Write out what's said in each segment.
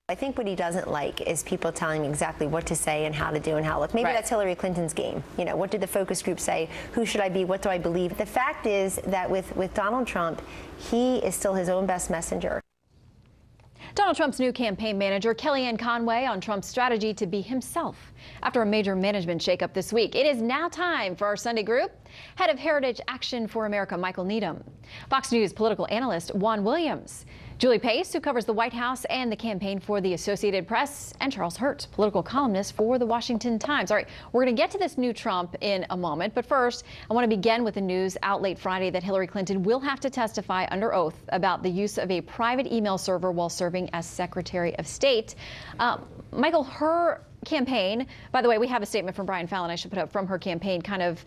I think what he doesn't like is people telling him exactly what to say and how to do and how to look. Maybe that's Hillary Clinton's game. You know, what did the focus group say? Who should I be? What do I believe? The fact is that with Donald Trump, he is still his own best messenger. Donald Trump's new campaign manager, Kellyanne Conway, on Trump's strategy to be himself after a major management shakeup this week. It is now time for our Sunday group. Head of Heritage Action for America, Michael Needham. Fox News political analyst Juan Williams. Julie Pace, who covers the White House and the campaign for the Associated Press, and Charles Hurt, political columnist for the Washington Times. All right, we're going to get to this new Trump in a moment, but first, I want to begin with the news out late Friday that Hillary Clinton will have to testify under oath about the use of a private email server while serving as Secretary of State. Michael, her campaign, by the way, we have a statement from Brian Fallon I should put up from her campaign, kind of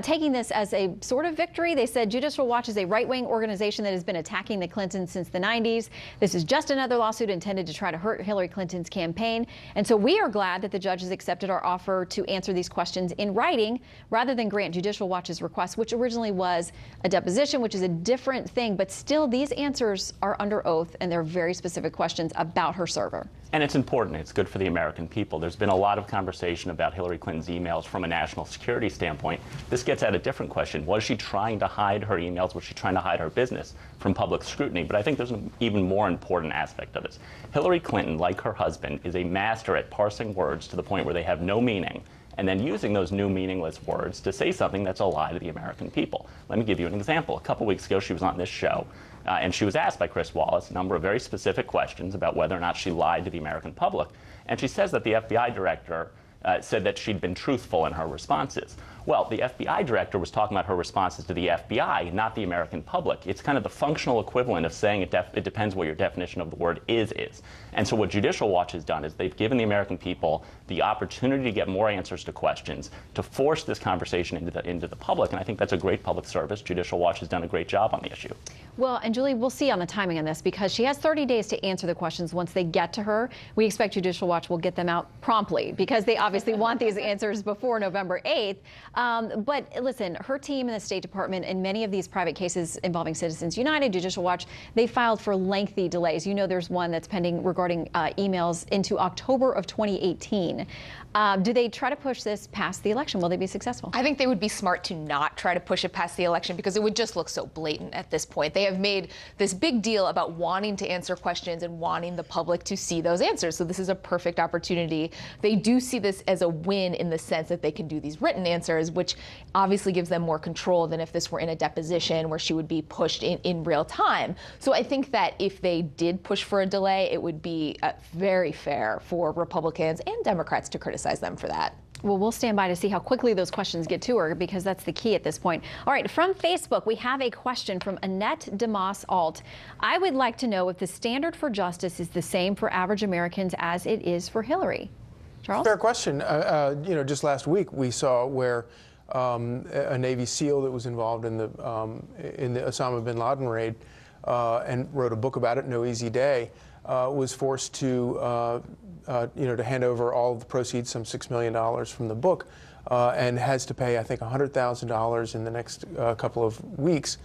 taking this as a sort of victory. They said Judicial Watch is a right-wing organization that has been attacking the Clintons since the 90s. This is just another lawsuit intended to try to hurt Hillary Clinton's campaign. And so we are glad that the judges accepted our offer to answer these questions in writing rather than grant Judicial Watch's request, which originally was a deposition, which is a different thing. But still, these answers are under oath, and they're very specific questions about her server. And it's important. It's good for the American people. There's been a lot of conversation about Hillary Clinton's emails from a national security standpoint. This gets at a different question. Was she trying to hide her emails? Was she trying to hide her business from public scrutiny? But I think there's an even more important aspect of this. Hillary Clinton, like her husband, is a master at parsing words to the point where they have no meaning, and then using those new meaningless words to say something that's a lie to the American people. Let me give you an example. A couple weeks ago, she was on this show, and she was asked by Chris Wallace a number of very specific questions about whether or not she lied to the American public. And she says that the FBI director said that she'd been truthful in her responses. Well, the FBI director was talking about her responses to the FBI, not the American public. It's kind of the functional equivalent of saying it depends what your definition of the word is. And so what Judicial Watch has done is they've given the American people the opportunity to get more answers to questions, to force this conversation into the public. And I think that's a great public service. Judicial Watch has done a great job on the issue. Well, and Julie, we'll see on the timing on this because she has 30 days to answer the questions once they get to her. We expect Judicial Watch will get them out promptly because they obviously want these answers before November 8th. But listen, her team in the State Department in many of these private cases involving Citizens United, Judicial Watch, they filed for lengthy delays. You know, there's one that's pending regarding emails into October of 2018. Do they try to push this past the election? Will they be successful? I think they would be smart to not try to push it past the election because it would just look so blatant at this point. They have made this big deal about wanting to answer questions and wanting the public to see those answers. So this is a perfect opportunity. They do see this as a win in the sense that they can do these written answers, which obviously gives them more control than if this were in a deposition where she would be pushed in real time. So I think that if they did push for a delay, it would be very fair for Republicans and Democrats to criticize them for that. Well, we'll stand by to see how quickly those questions get to her because that's the key at this point. All right, from Facebook, we have a question from Annette DeMoss Alt. I would like to know if the standard for justice is the same for average Americans as it is for Hillary. Charles? Fair question. You know, just last week we saw where a Navy SEAL that was involved in the Osama bin Laden raid and wrote a book about it, No Easy Day, was forced to to hand over all of the proceeds, some $6 million from the book, and has to pay, I think, $100,000 in the next couple of weeks,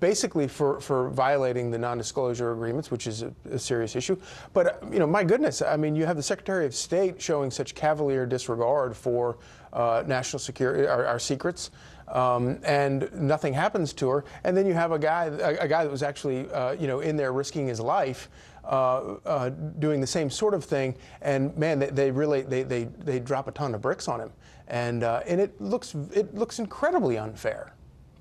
basically for violating the non-disclosure agreements, which is a serious issue. But, you know, my goodness, I mean, you have the Secretary of State showing such cavalier disregard for national security, our secrets, and nothing happens to her. And then you have a guy that was actually, in there risking his life, doing the same sort of thing, and man, they drop a ton of bricks on him, and it looks incredibly unfair.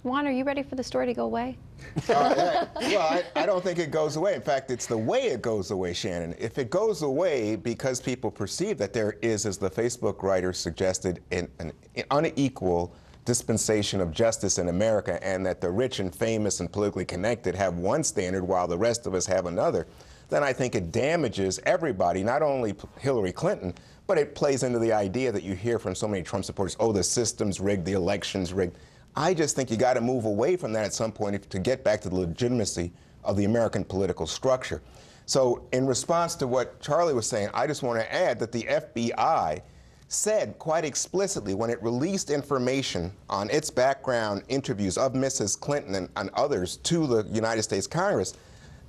Juan, are you ready for the story to go away? Well, I don't think it goes away. In fact, it's the way it goes away, Shannon. If it goes away because people perceive that there is, as the Facebook writer suggested, an unequal dispensation of justice in America, and that the rich and famous and politically connected have one standard while the rest of us have another, then I think it damages everybody, not only Hillary Clinton, but it plays into the idea that you hear from so many Trump supporters, oh, the system's rigged, the election's rigged. I just think you got to move away from that at some point to get back to the legitimacy of the American political structure. So in response to what Charlie was saying, I just want to add that the FBI said quite explicitly when it released information on its background interviews of Mrs. Clinton and others to the United States Congress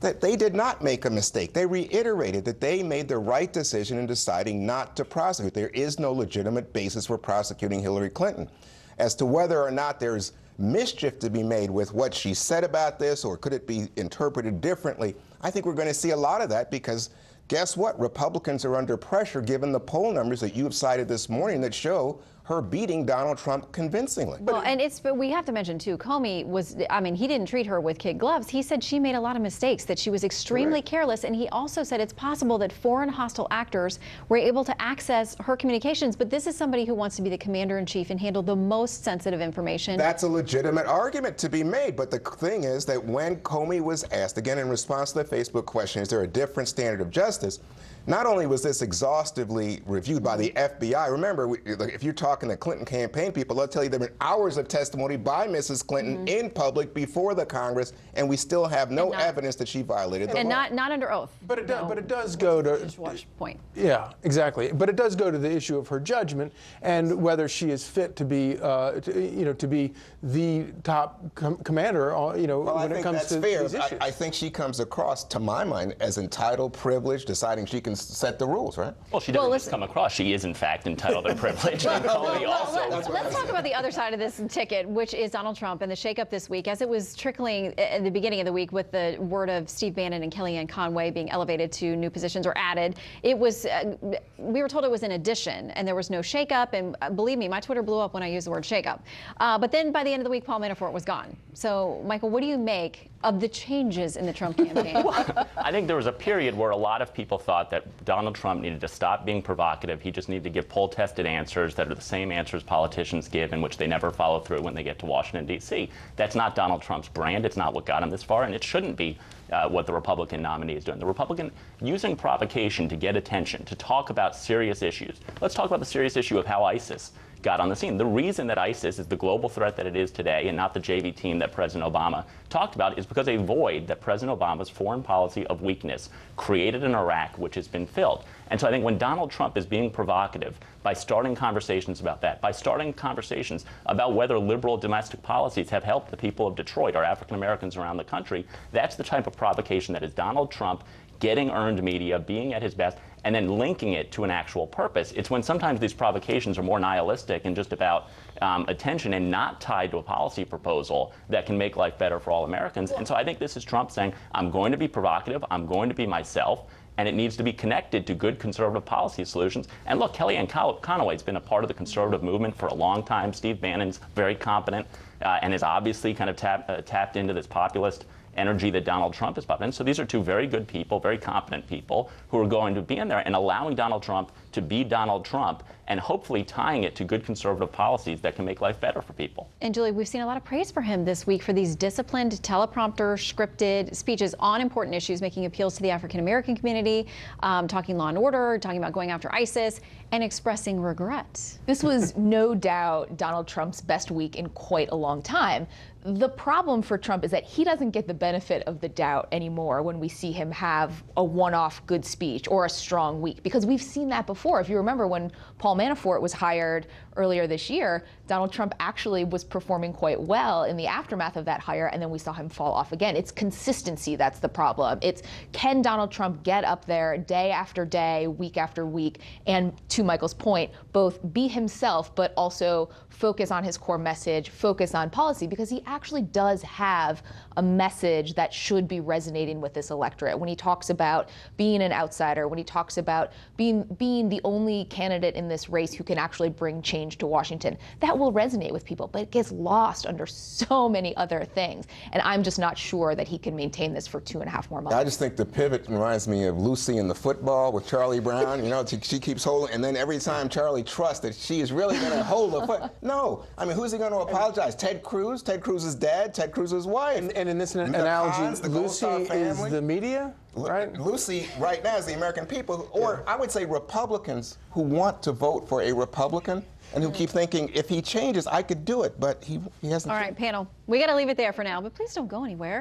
that they did not make a mistake. They reiterated that they made the right decision in deciding not to prosecute. There is no legitimate basis for prosecuting Hillary Clinton. As to whether or not there's mischief to be made with what she said about this, or could it be interpreted differently, I think we're going to see a lot of that, because guess what? Republicans are under pressure given the poll numbers that you have cited this morning that show her beating Donald Trump convincingly. Well, and but we have to mention too, Comey was, I mean, he didn't treat her with kid gloves. He said she made a lot of mistakes, that she was extremely careless, and he also said it's possible that foreign hostile actors were able to access her communications, but this is somebody who wants to be the commander-in-chief and handle the most sensitive information. That's a legitimate argument to be made, but the thing is that when Comey was asked, again in response to the Facebook question, is there a different standard of justice? Not only was this exhaustively reviewed by the FBI, remember, if you're talking to Clinton campaign people, they'll tell you there have been hours of testimony by Mrs. Clinton in public before the Congress, and we still have no evidence that she violated the law. And not under oath. But it does go to Just watch point. Yeah, exactly. But it does go to the issue of her judgment and whether she is fit to be, to be the top commander. Well, when it comes to fair. these issues. I think she comes across, to my mind, as entitled, privileged, deciding she can set the rules, right? Well, she doesn't just come across. She is, in fact, entitled and privileged. And Comey also. Let's talk about the other side of this ticket, which is Donald Trump and the shakeup this week. As it was trickling at the beginning of the week with the word of Steve Bannon and Kellyanne Conway being elevated to new positions or added, it was, we were told it was an addition and there was no shakeup. And believe me, my Twitter blew up when I used the word shakeup. But then by the end of the week, Paul Manafort was gone. So, Michael, what do you make of the changes in the Trump campaign? I think there was a period where a lot of people thought that Donald Trump needed to stop being provocative. He just needed to give poll-tested answers that are the same answers politicians give, in which they never follow through when they get to Washington, D.C. That's not Donald Trump's brand. It's not what got him this far, and it shouldn't be what the Republican nominee is doing. The Republican using provocation to get attention, to talk about serious issues. Let's talk about the serious issue of how ISIS got on the scene. The reason that ISIS is the global threat that it is today, and not the JV team that President Obama talked about, is because a void that President Obama's foreign policy of weakness created in Iraq, which has been filled. And so I think when Donald Trump is being provocative by starting conversations about that, by starting conversations about whether liberal domestic policies have helped the people of Detroit or African Americans around the country, that's the type of provocation that is Donald Trump getting earned media, being at his best, and then linking it to an actual purpose. It's when sometimes these provocations are more nihilistic and just about attention and not tied to a policy proposal that can make life better for all Americans. And so I think this is Trump saying, I'm going to be provocative, I'm going to be myself, and it needs to be connected to good conservative policy solutions. And look, Kellyanne Conway's been a part of the conservative movement for a long time. Steve Bannon's very competent and has obviously kind of tapped into this populist energy that Donald Trump is popping in. So these are two very good people, very competent people who are going to be in there and allowing Donald Trump to be Donald Trump and hopefully tying it to good conservative policies that can make life better for people. And Julie, we've seen a lot of praise for him this week for these disciplined, teleprompter, scripted speeches on important issues, making appeals to the African American community, talking law and order, talking about going after ISIS, and expressing regret. This was no doubt Donald Trump's best week in quite a long time. The problem for Trump is that he doesn't get the benefit of the doubt anymore when we see him have a one-off good speech or a strong week, because we've seen that before. If you remember when Paul Manafort was hired earlier this year, Donald Trump actually was performing quite well in the aftermath of that hire, and then we saw him fall off again. It's consistency that's the problem. It's, can Donald Trump get up there day after day, week after week, and to Michael's point, both be himself, but also focus on his core message, focus on policy, because he actually does have a message that should be resonating with this electorate. When he talks about being an outsider, when he talks about being the only candidate in this race who can actually bring change to Washington, that will resonate with people, but it gets lost under so many other things. And I'm just not sure that he can maintain this for 2.5 more months. I just think the pivot reminds me of Lucy in the football with Charlie Brown. You know, she keeps holding, and then every time Charlie trusts that she is really going to hold the foot. No, I mean, who's he going to apologize? Ted Cruz? Ted Cruz's dad? Ted Cruz's wife? And in this analogy, Lucy is the media, right? Lucy right now is the American people, or I would say Republicans who want to vote for a Republican and who keep thinking, if he changes, I could do it, but he hasn't. All right, panel, we got to leave it there for now, but please don't go anywhere.